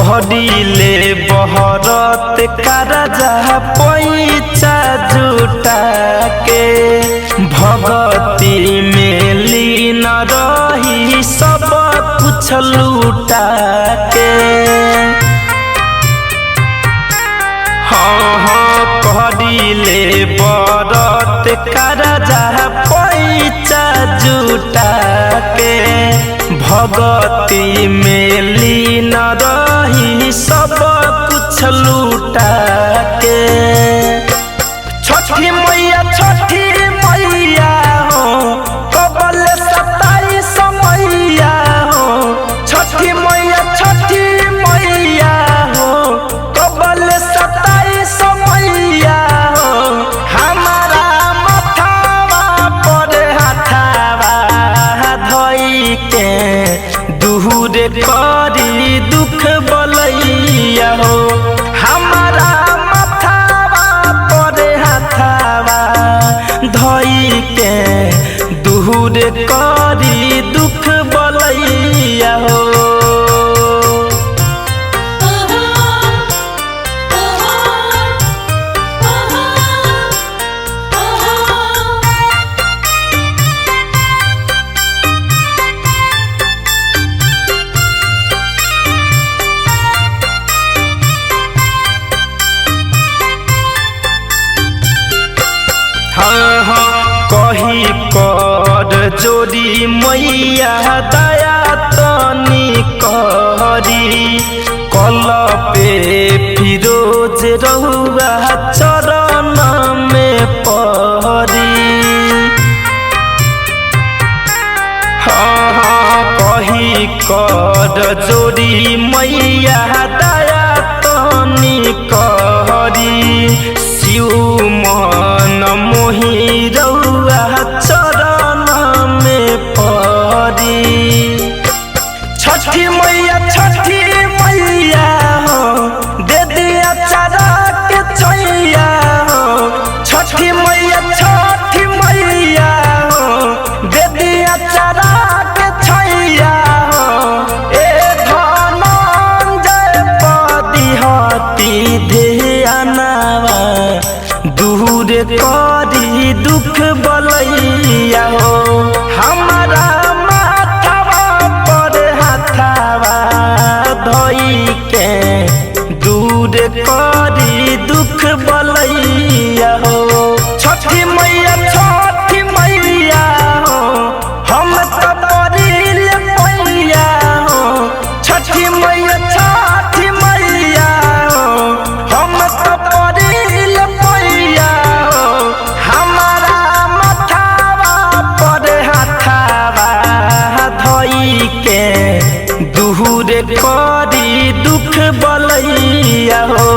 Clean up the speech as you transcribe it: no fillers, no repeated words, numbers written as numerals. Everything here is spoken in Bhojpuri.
कहले बहरत करजा पैसा जुटा के भगती में लीन रही सब कुछ लूटा के। हाँ कहले बरत करजा पैसा जुटा के भगती में लीन रही सब कुछ लूटा के। छठी मैया हो कबल 27 मैया हो। छठी मैया हो कबल 27 मैया हो। हमारा मथावा पर हाथावा धोई के दूर करी दुख बलैया हो। हमारा मथावा पर हाथावा धोई के दूर करी दुख बलैया हो। कही कर जोड़ी मैया दया तनी करी कल पे फिरोज रहुआ चरण में परी। हाँ कही कर जोड़ी मैया दया तनी करी शिव मन मोहि रउआ चरण में परी। छठी मैया हो दे दिया चारा के छैया हो। छठी मैया हो दे दिया चारा के छैया हो। ए धनंजय पदी हती ध्यानवा दूर करी दुख बलैया हो। हमारा माथावा पर हाथावा धोई के दूर करी दुख बलैया हो। छठी मैया हो हम तो परिल पैया हो। छठी मैया हो हम तो परिल पैया हो। हमारा मथावा पर हाथावा धोई के दूर करी दुख बलैया हो।